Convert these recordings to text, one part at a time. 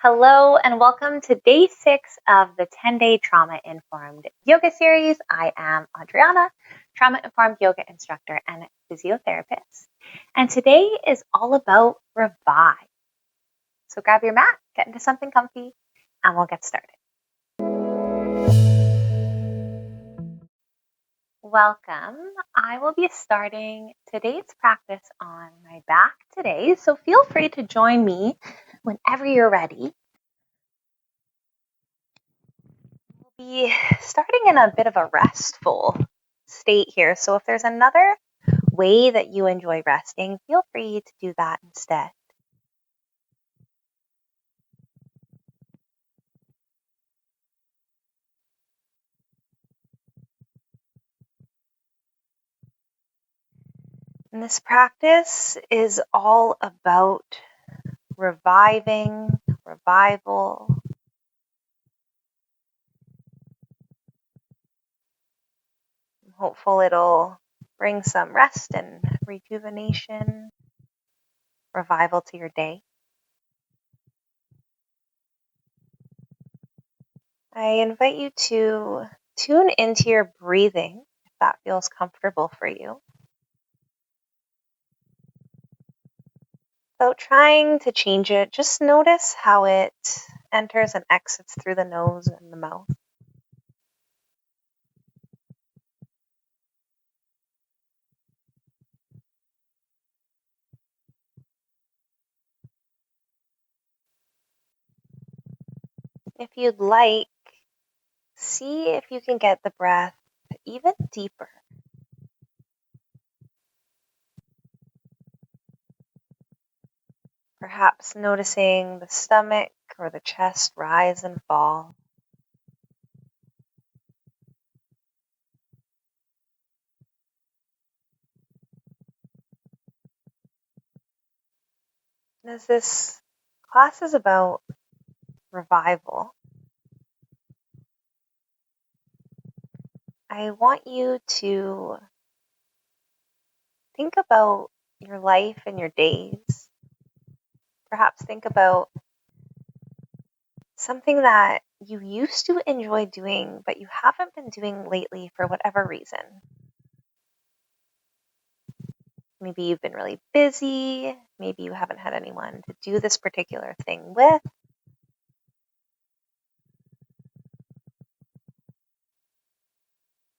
Hello and welcome to day 6 of the 10-day trauma-informed yoga series. I am Adriana, trauma-informed yoga instructor and physiotherapist. And today is all about revive. So grab your mat, get into something comfy, and we'll get started. Welcome. I will be starting today's practice on my back today, so feel free to join me whenever you're ready. Be starting in a bit of a restful state here. So if there's another way that you enjoy resting, feel free to do that instead. And this practice is all about reviving, revival. I'm hopeful it'll bring some rest and rejuvenation, revival to your day. I invite you to tune into your breathing if that feels comfortable for you. Without trying to change it, just notice how it enters and exits through the nose and the mouth. If you'd like, see if you can get the breath even deeper. Perhaps noticing the stomach or the chest rise and fall. As this class is about revival, I want you to think about your life and your days. Perhaps think about something that you used to enjoy doing, but you haven't been doing lately for whatever reason. Maybe you've been really busy. Maybe you haven't had anyone to do this particular thing with.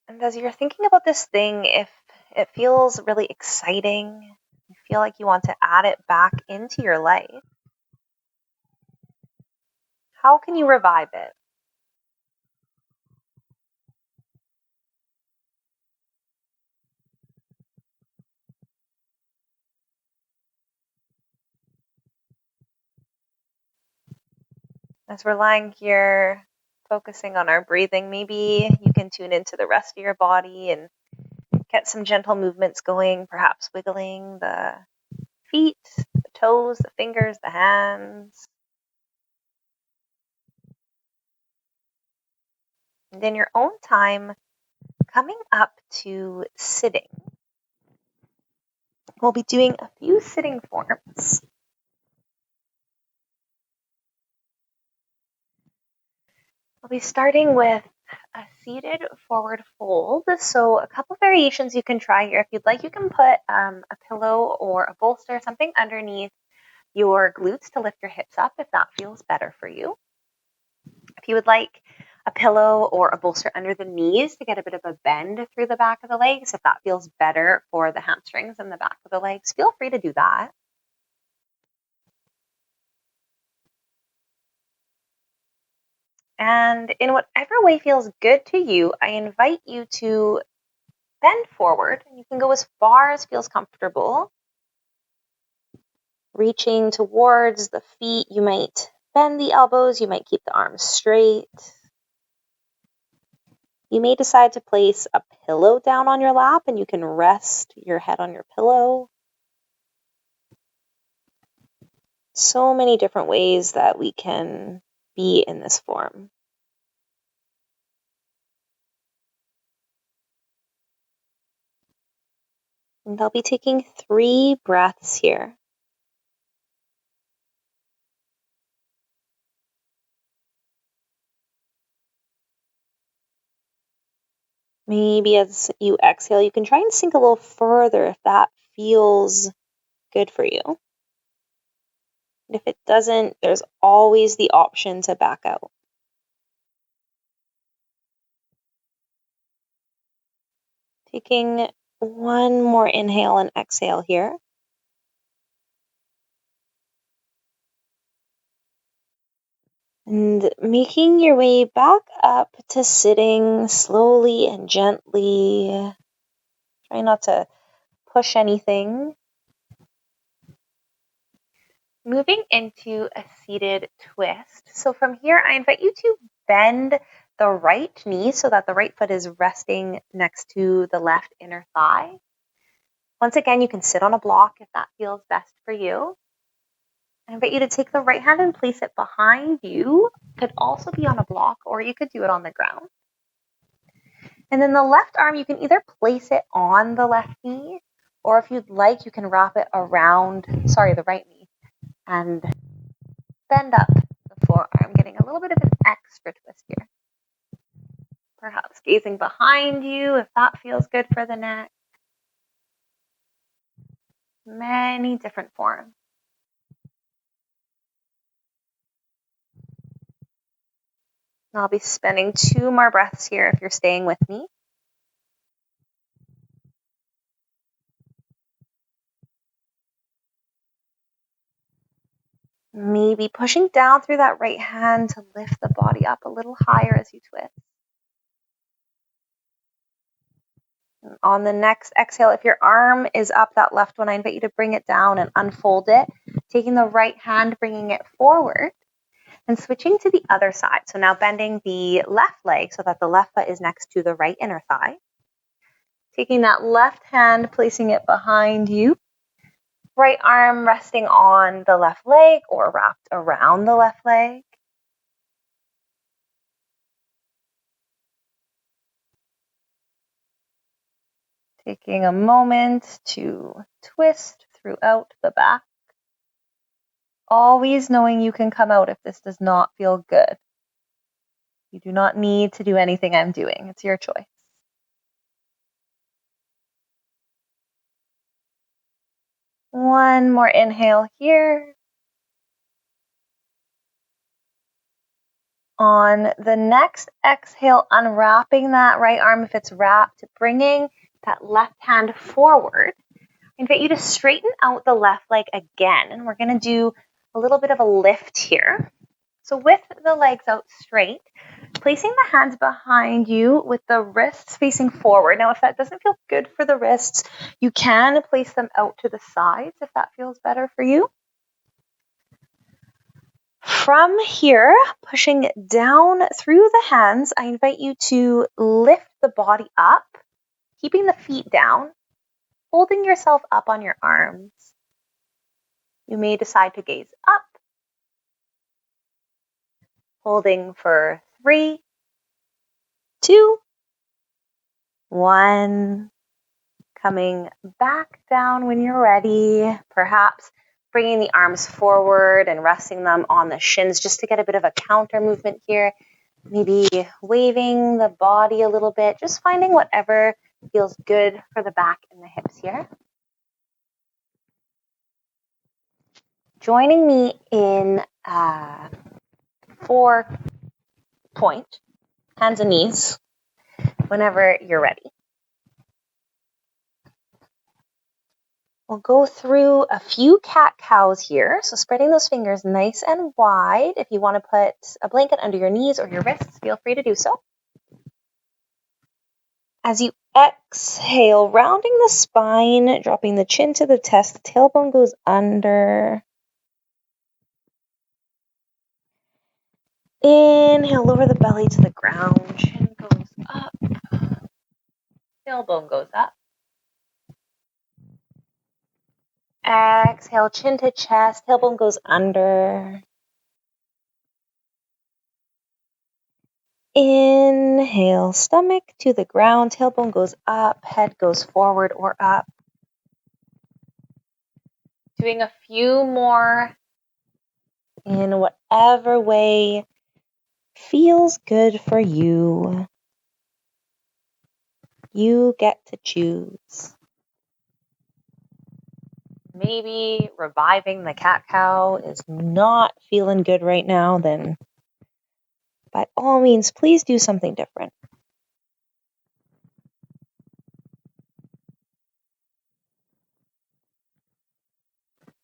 And as you're thinking about this thing, if it feels really exciting, you feel like you want to add it back into your life, how can you revive it? As we're lying here, focusing on our breathing, maybe you can tune into the rest of your body and get some gentle movements going, perhaps wiggling the feet, the toes, the fingers, the hands. And in your own time, coming up to sitting. We'll be doing a few sitting forms. I'll be starting with a seated forward fold. So a couple variations you can try here. If you'd like, you can put a pillow or a bolster, something underneath your glutes to lift your hips up if that feels better for you. If you would like a pillow or a bolster under the knees to get a bit of a bend through the back of the legs, if that feels better for the hamstrings and the back of the legs, feel free to do that. And in whatever way feels good to you, I invite you to bend forward. You can go as far as feels comfortable. Reaching towards the feet, you might bend the elbows, you might keep the arms straight. You may decide to place a pillow down on your lap and you can rest your head on your pillow. So many different ways that we can be in this form. And I'll be taking 3 breaths here. Maybe as you exhale, you can try and sink a little further if that feels good for you. And if it doesn't, there's always the option to back out. Taking one more inhale and exhale here. And making your way back up to sitting slowly and gently. Try not to push anything. Moving into a seated twist. So from here, I invite you to bend the right knee so that the right foot is resting next to the left inner thigh. Once again, you can sit on a block if that feels best for you. I invite you to take the right hand and place it behind you. It could also be on a block, or you could do it on the ground. And then the left arm, you can either place it on the left knee, or if you'd like, you can wrap it around, the right knee, and bend up the forearm, getting a little bit of an extra twist here. Perhaps gazing behind you if that feels good for the neck. Many different forms. I'll be spending 2 more breaths here if you're staying with me. Maybe pushing down through that right hand to lift the body up a little higher as you twist. And on the next exhale, if your arm is up, that left one, I invite you to bring it down and unfold it, taking the right hand, bringing it forward, and switching to the other side. So now bending the left leg so that the left foot is next to the right inner thigh. Taking that left hand, placing it behind you. Right arm resting on the left leg or wrapped around the left leg. Taking a moment to twist throughout the back. Always knowing you can come out if this does not feel good. You do not need to do anything I'm doing. It's your choice. One more inhale here. On the next exhale, unwrapping that right arm if it's wrapped, bringing that left hand forward. I invite you to straighten out the left leg again, and we're going to do a little bit of a lift here. So with the legs out straight, placing the hands behind you with the wrists facing forward. Now, if that doesn't feel good for the wrists, you can place them out to the sides if that feels better for you. From here, pushing down through the hands, I invite you to lift the body up, keeping the feet down, holding yourself up on your arms. You may decide to gaze up, holding for 3, 2, 1. Coming back down when you're ready, perhaps bringing the arms forward and resting them on the shins just to get a bit of a counter movement here. Maybe waving the body a little bit, just finding whatever feels good for the back and the hips here. Joining me in 4-point, hands and knees, whenever you're ready. We'll go through a few cat-cows here. So spreading those fingers nice and wide. If you want to put a blanket under your knees or your wrists, feel free to do so. As you exhale, rounding the spine, dropping the chin to the chest, the tailbone goes under. Inhale, lower the belly to the ground, chin goes up, tailbone goes up. Exhale, chin to chest, tailbone goes under. Inhale, stomach to the ground, tailbone goes up, head goes forward or up. Doing a few more in whatever way feels good for you. You get to choose. Maybe reviving the cat-cow is not feeling good right now, then by all means, please do something different.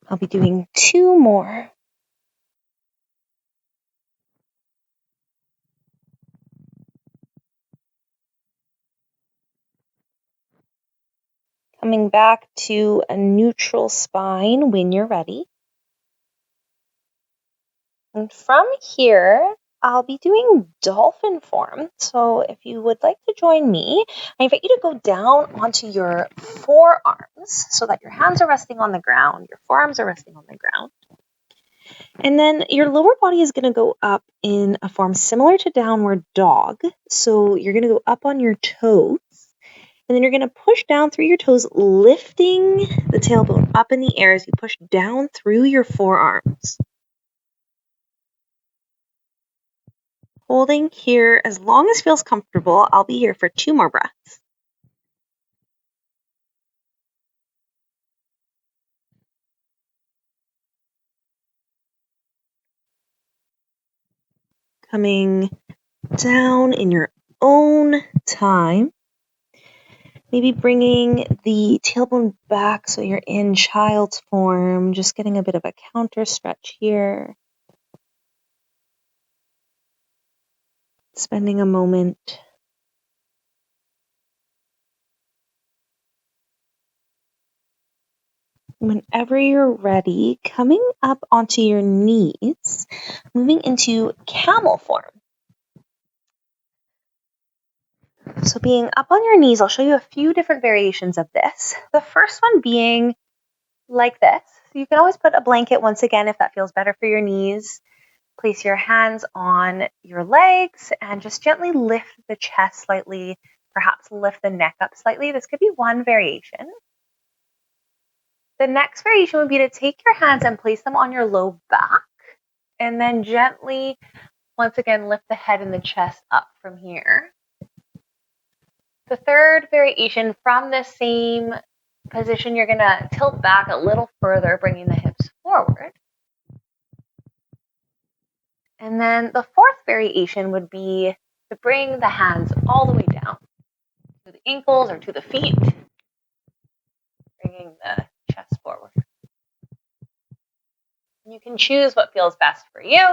I'll be doing 2 more. Coming back to a neutral spine when you're ready. And from here, I'll be doing dolphin form. So if you would like to join me, I invite you to go down onto your forearms so that your hands are resting on the ground, your forearms are resting on the ground. And then your lower body is going to go up in a form similar to downward dog. So you're going to go up on your toes. And then you're going to push down through your toes, lifting the tailbone up in the air as you push down through your forearms. Holding here as long as feels comfortable. I'll be here for 2 more breaths. Coming down in your own time. Maybe bringing the tailbone back so you're in child's form, just getting a bit of a counter stretch here. Spending a moment. Whenever you're ready, coming up onto your knees, moving into camel form. So being up on your knees, I'll show you a few different variations of this. The first one being like this. So you can always put a blanket once again if that feels better for your knees. Place your hands on your legs and just gently lift the chest slightly, perhaps lift the neck up slightly. This could be one variation. The next variation would be to take your hands and place them on your low back and then gently, once again, lift the head and the chest up from here. The third variation, from the same position, you're going to tilt back a little further, bringing the hips forward. And then the fourth variation would be to bring the hands all the way down to the ankles or to the feet, bringing the chest forward. You can choose what feels best for you.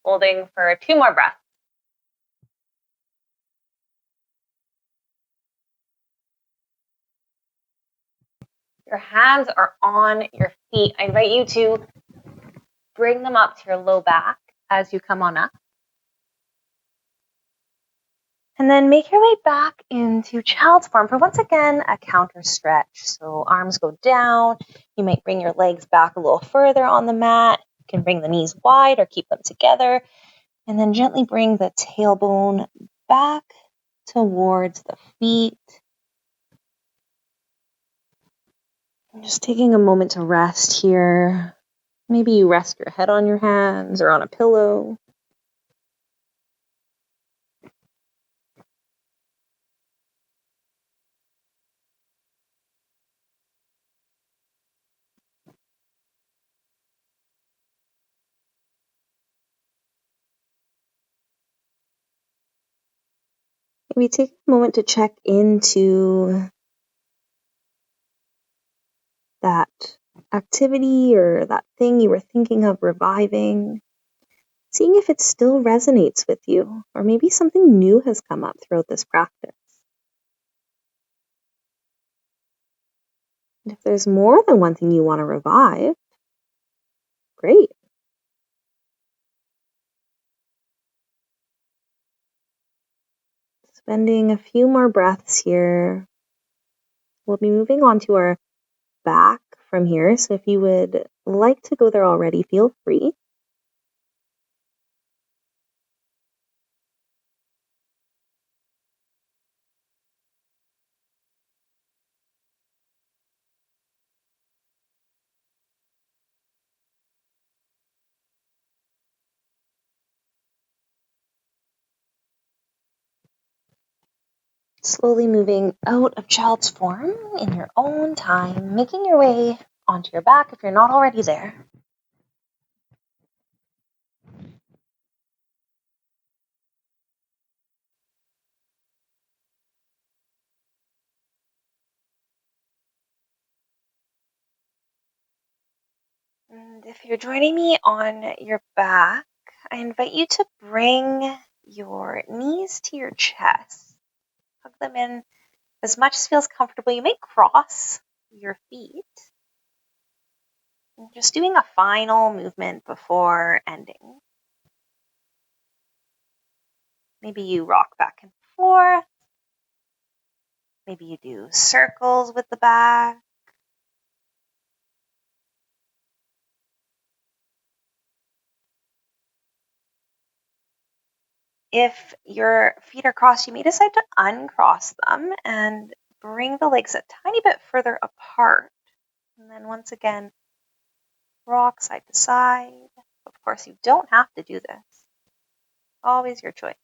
Holding for 2 more breaths. Your hands are on your feet. I invite you to bring them up to your low back as you come on up. And then make your way back into child's form for, once again, a counter stretch. So arms go down. You might bring your legs back a little further on the mat. You can bring the knees wide or keep them together. And then gently bring the tailbone back towards the feet. I'm just taking a moment to rest here. Maybe you rest your head on your hands or on a pillow. Maybe take a moment to check into that activity or that thing you were thinking of reviving, seeing if it still resonates with you, or maybe something new has come up throughout this practice. And if there's more than one thing you want to revive, great. Spending a few more breaths here. We'll be moving on to our back from here, so if you would like to go there already, feel free. Slowly moving out of child's form in your own time, making your way onto your back if you're not already there. And if you're joining me on your back, I invite you to bring your knees to your chest. Hug them in as much as feels comfortable. You may cross your feet. And just doing a final movement before ending. Maybe you rock back and forth. Maybe you do circles with the back. If your feet are crossed, you may decide to uncross them and bring the legs a tiny bit further apart. And then once again, rock side to side. Of course, you don't have to do this. Always your choice.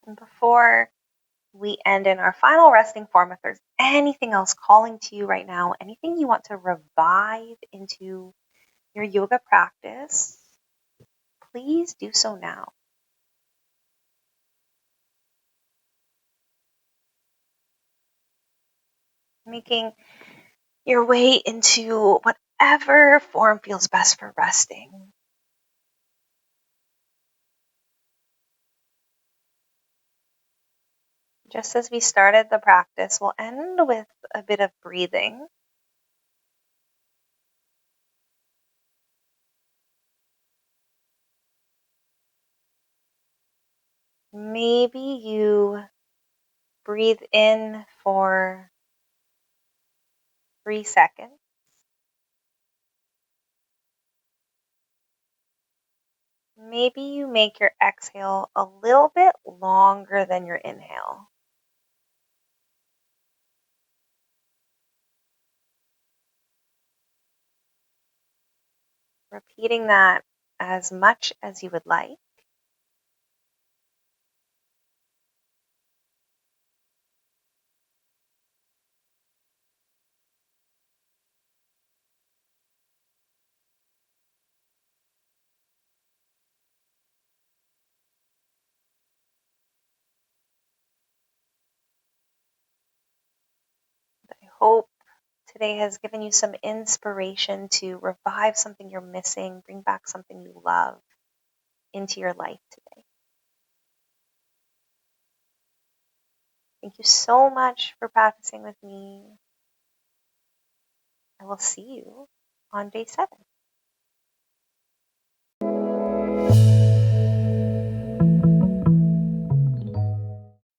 And before we end in our final resting form, if there's anything else calling to you right now, anything you want to revive into your yoga practice, please do so now. Making your way into whatever form feels best for resting. Just as we started the practice, we'll end with a bit of breathing. Maybe you breathe in for 3 seconds. Maybe you make your exhale a little bit longer than your inhale. Repeating that as much as you would like. I hope today has given you some inspiration to revive something you're missing, bring back something you love into your life today. Thank you so much for practicing with me. I will see you on day 7.